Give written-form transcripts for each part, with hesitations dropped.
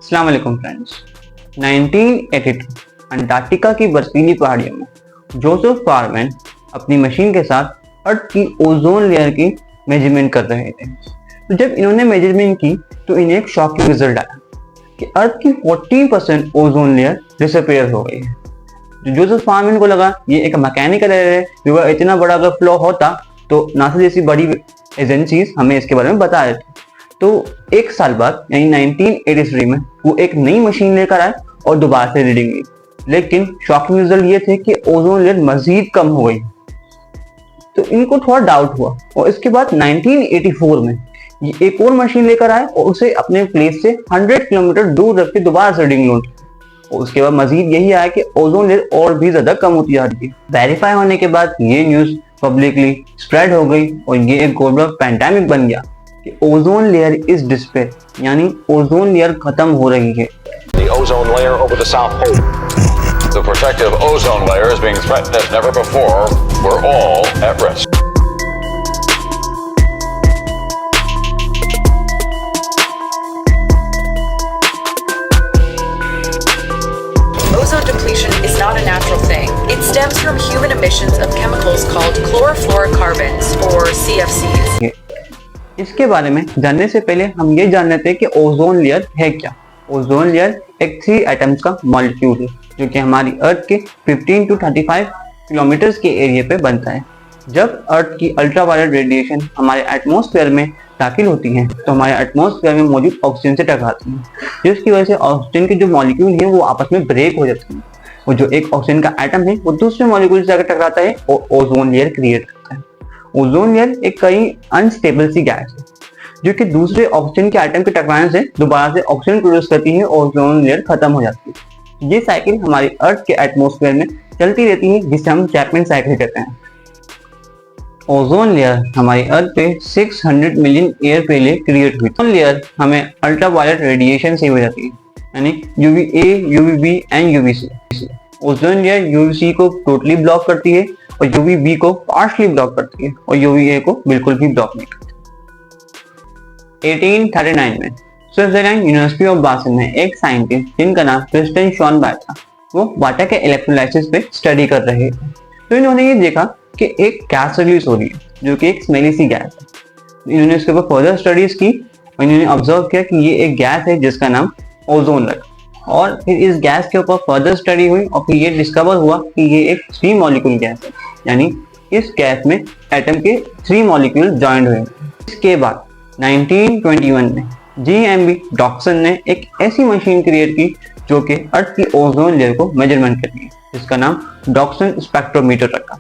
अस्सलाम वालेकुम friends. 1982 Antarctica की बर्फीली पहाड़ियों में जोसेफ फारमैन अपनी मशीन के साथ अर्थ की ओजोन लेयर की मेजरमेंट कर रहे थे। तो जब इन्होंने मेजरमेंट की तो इन्हें एक शॉकिंग रिजल्ट आया कि अर्थ की 40% ओजोन लेयर डिसअपीयर हो गई है। तो जोसेफ फारमैन को लगा ये एक मैकेनिकल एरर है, क्योंकि इतना बड़ा अगर फ्लॉ होता तो नासा जैसी बड़ी एजेंसीज हमें इसके बारे में बता देती। तो एक साल बाद यानी 1983 में वो एक नई मशीन लेकर आए और दोबारा से रीडिंग ली, लेकिन शॉकिंग रिजल्ट ये थे कि ओजोन लेयर मजीद कम हो गई। तो इनको थोड़ा डाउट हुआ और इसके बाद 1984 में ये एक और मशीन लेकर आए और उसे अपने प्लेस से 100 किलोमीटर दूर रख के दोबारा से रीडिंग ली। और उसके बाद मजीद यही आया कि ओजोन लेयर और भी ज्यादा कम होती जा रही है। वेरीफाई होने के बाद ये न्यूज पब्लिकली स्प्रेड हो गई और ये एक ग्लोबल पैंडेमिक बन गया कि ओजोन लेयर इज डिस्पेयर, यानी ओजोन लेयर खत्म हो रही है। The ozone layer over the South Pole. The protective ozone layer is being threatened as never before. We're all at risk. Ozone depletion is not a natural thing. It stems from human emissions of chemicals called chlorofluorocarbons or CFCs. इसके बारे में जानने से पहले हम ये जान लेते हैं कि ओजोन लेयर है क्या। ओजोन लेयर एक 3 एटम्स का मॉलिक्यूल है जो कि हमारी अर्थ के 15 to 35 किलोमीटर के एरिया पे बनता है। जब अर्थ की अल्ट्रावायलेट रेडिएशन हमारे एटमॉस्फेयर में दाखिल होती है तो हमारे एटमॉस्फेयर में मौजूद ऑक्सीजन से टकराती है, जिसकी वजह से ऑक्सीजन के जो मॉलिक्यूल है वो आपस में ब्रेक हो जाते हैं और जो एक ऑक्सीजन का एटम है वो दूसरे मॉलिक्यूल से जाकर टकराता है और ओजोन लेयर क्रिएट करता है। ओजोन लेयर एक कई अनस्टेबल सी गैस है जो कि दूसरे ऑक्सीजन के एटम के टकराने से दोबारा से ऑक्सीजन प्रोड्यूस करती है और ओजोन लेयर खत्म हो जाती है। ये साइकिल हमारी अर्थ के एटमॉस्फेयर में चलती रहती है, जिसे हम चैपमैन साइकिल कहते हैं। ओजोन लेयर हमारी अर्थ पे 600 मिलियन ईयर पहले क्रिएट हुई। ओजोन लेयर हमें अल्ट्रावायलेट रेडिएशन से हो जाती है, यानी UVA, UVB and UVC। Ozone layer UVC को टोटली ब्लॉक करती है और UVB को पार्शली ब्लॉक करती है और UVA को बिल्कुल भी ब्लॉक नहीं करती। 1839 में स्विट्जरलैंड यूनिवर्सिटी ऑफ बासेल में एक साइंटिस्ट जिनका नाम क्रिस्टियन शॉनबैर्ग था, वो वाटर के इलेक्ट्रोलाइसिस पे स्टडी कर रहे थे। तो इन्होंने ये देखा कि एक गैस रिलीज हो रही है जो कि एक स्मेली सी गैस है। इन्होंने इसके ऊपर फर्दर स्टडीज की और इन्होंने ऑब्जर्व किया कि ये एक गैस है जिसका नाम ओजोन लगा। और फिर इस गैस के ऊपर फर्दर स्टडी हुई और फिर ये डिस्कवर हुआ कि ये एक 3 मॉलिक्यूल गैस है, यानी इस गैस में एटम के 3 मॉलिक्यूल जॉइंट हुए। इसके बाद 1921 में GMB डॉक्सन ने एक ऐसी मशीन क्रिएट की जो कि अर्थ की ओजोन लेयर को मेजरमेंट करती है, जिसका नाम डॉक्सन स्पेक्ट्रोमीटर रखा।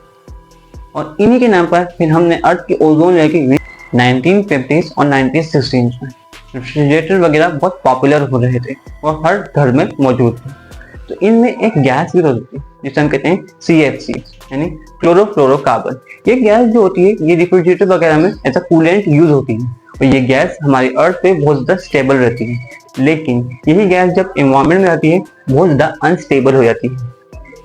और इन्हीं के नाम पर फिर हमने अर्थ की ओजोन लेयर की 1950s और 1960s में रेफ्रिजरेटर वगैरह बहुत पॉपुलर हो रहे थे और हर घर में मौजूद थे। तो इनमें एक गैस भी होती है जिसे हम कहते हैं CFC, यानी क्लोरोफ्लोरोकार्बन। ये गैस जो होती है ये रेफ्रिजरेटर वगैरह में एज अ कूलेंट यूज होती है और ये गैस हमारी अर्थ पे बहुत ज्यादा स्टेबल रहती है, लेकिन यही गैस जब एनवायरनमेंट में आती है बहुत ज्यादा अनस्टेबल हो जाती है।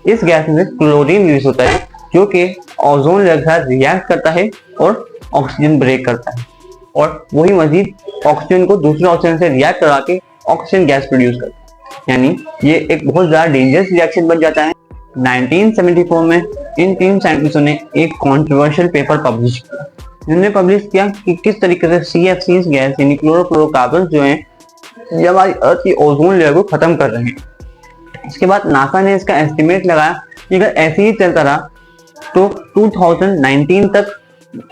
इस गैस में क्लोरीन यूज होता है जो कि ओजोन लेयर के साथ रिएक्ट करता है और ऑक्सीजन ब्रेक करता है और वही मजीद ऑक्सीजन को दूसरे ऑक्सीजन से रिएक्ट करा के ऑक्सीजन गैस प्रोड्यूस करता है, यानी ये एक बहुत ज्यादा डेंजरस रिएक्शन बन जाता है। 1974 में इन 3 साइंटिस्टों ने एक कॉन्ट्रोवर्शियल पेपर पब्लिश किया। इन्होंने पब्लिश किया कि किस तरीके से CFCs गैस यानी क्लोरोफ्लोरोकार्बन जो हैं ये हमारी अर्थ की ओजोन लेयर को खत्म कर रहे हैं। इसके बाद नासा ने इसका एस्टिमेट लगाया कि अगर ऐसे ही चलता रहा तो 2019 तक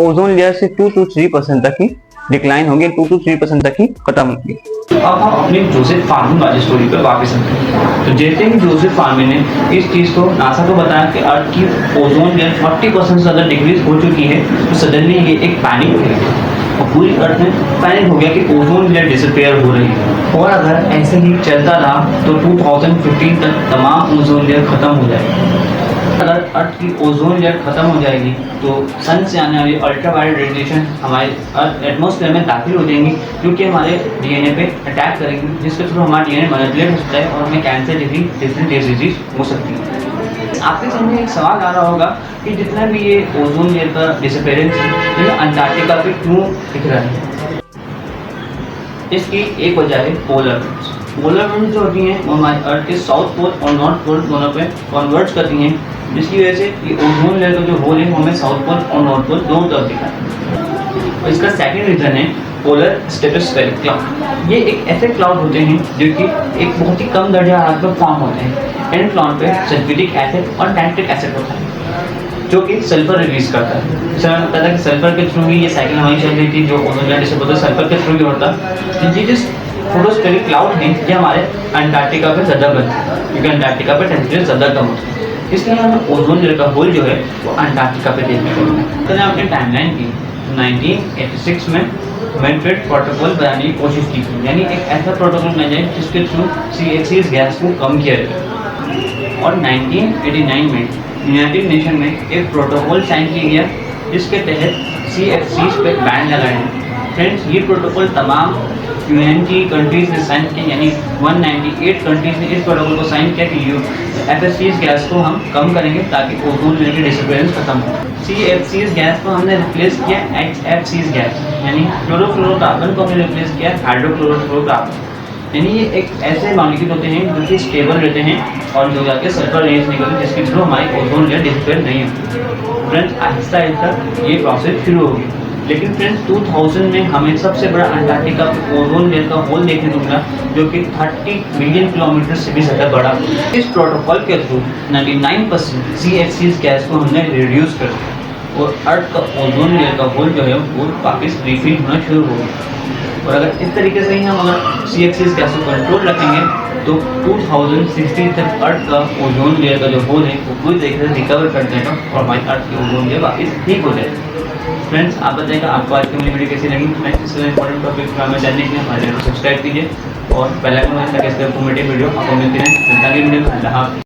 ओजोन लेयर से 2 to 3% तक ही डिक्लाइन होगी, 2 to 3% तक ही खत्म होगी। अब हम अपने जोसेफ फारमैन वाली स्टोरी पर वापस आते हैं। तो जैसे ही जोसेफ फारमैन ने इस चीज़ को नासा को बताया कि अर्थ की ओजोन लेयर 40% से ज़्यादा डिक्रीज हो चुकी है, तो सडनली ये एक पैनिक है और पूरी अर्थ में पैनिक हो गया कि ओजोन लेयर डिसअपीयर हो रही है और अगर ऐसे ही चलता रहा तो 2015 तक तमाम ओजोन लेयर खत्म हो जाएगी। अगर अर्थ की ओजोन लेयर खत्म हो जाएगी तो सन से आने वाली अल्ट्रावायलेट रेडिएशन हमारे अर्थ एटमॉस्फेयर में दाखिल हो जाएंगी, जो कि हमारे DNA पे अटैक करेंगी, जिसके थ्रू हमारा DNA मैनिपुलेट हो सकता है और हमें कैंसर जैसी डिफरेंट डिजीज हो सकती है। आपके सामने एक सवाल आ रहा होगा कि जितना भी ये ओजोन लेयर का डिसअपीयरेंस है ये अंटार्कटिका पे क्यों दिख रहा है। इसकी एक वजह है पोलर पोलर विंड जो होती हैं वो हमारे अर्थ के साउथ पोल और नॉर्थ पोल दोनों पे कन्वर्ज करती हैं, जिसकी वजह से ये ओजोन लेयर का जो होल है वो हमें साउथ पोल और नॉर्थ पोल दोनों तरफ दिखा है। और इसका सेकंड रीजन है पोलर स्ट्रेटोस्फेरिक क्लाउड। ये एक ऐसे क्लाउड होते हैं जो कि एक बहुत ही कम दर्जे हरारत में फॉर्म होते हैं। इन क्लाउड पे सल्फ्यूरिक एसिड और नाइट्रिक एसिड होता है जो कि सल्फर रिलीज करता है। सर हमें पता है कि सल्फर के थ्रू ही ये साइकिल हमारी चल रही थी, जो ओजोन लेयर से बोलते हैं सल्फर के थ्रू ही होता है। ये जिस फोटोस्फेरिक क्लाउड है ये हमारे अंटार्कटिका पे ज़्यादा बनते हैं, क्योंकि अंटार्कटिका पे टेम्परेचर ज़्यादा कम होता है, इसलिए हमें ओजोन लेयर का होल जो है वो अंटार्कटिका पे देखने को मिलता है। तो आपने टाइमलाइन की 1986 में मैड्रिड प्रोटोकॉल बनाने की कोशिश की थी, यानी एक ऐसा प्रोटोकॉल बना जाए जिसके थ्रू CFCs गैस को कम किया जाए। और 1989 में यूनाइटेड नेशन में एक प्रोटोकॉल साइन किया गया जिसके तहत CFCs पे बैन लगाए हैं। फ्रेंड्स, ये प्रोटोकॉल तमाम UN की कंट्रीज ने साइन किया, यानी 198 कंट्रीज ने इस प्रोटोकॉल को साइन किया कि FFCs गैस को हम कम करेंगे ताकि ओजोन लेयर की डिसअपियरेंस खत्म हो। CFCs गैस को हमने रिप्लेस किया HFCs गैस, यानी क्लोरोफ्लोरोकार्बन को हमने रिप्लेस किया हाइड्रोक्लोरोफ्लोरोकार्बन। यानी ये एक ऐसे मॉलिक्यूल होते हैं जो कि स्टेबल रहते हैं और जो जाके सल्फर रेंज निकलते जिसके थ्रू हमारी ओजोन लेयर डिसअपियर नहीं होती। फ्रेंड्स, आहिस्ता आहिस्ता ये प्रोसेस शुरू होगी, लेकिन फ्रेंड्स 2000 में हमें सबसे बड़ा अंटार्कटिका ओजोन लेयर का होल देखने को मिला जो कि 30 मिलियन किलोमीटर से भी ज़्यादा बड़ा। इस प्रोटोकॉल के थ्रू 99% CFCs गैस को हमने रिड्यूस कर दिया और अर्थ का ओजोन लेयर का होल जो है वो वापस रिफिल होना शुरू हो गया। और अगर इस तरीके से ही हम अगर CFCs गैस को कंट्रोल रखेंगे तो 2060 तक अर्थ का ओजोन लेयर का जो होल है वो पूरी तरीके से रिकवर कर देगा और हमारी अर्थ की ओजोन लेयर वापस ठीक हो जाएगी। फ्रेंड्स, आप बताइएगा आपको आज की मेरी वीडियो कैसी लगी। फ्रेंड्स, इससे इंपॉर्टेंट टॉपिक में जानने के लिए हमारे चैनल को सब्सक्राइब कीजिए और बेल आइकन में ताकि इसके इन्फॉर्मेटिव वीडियो आपको मिलती रहे। मिलता है वीडियो। अल्लाह हाफ़िज़।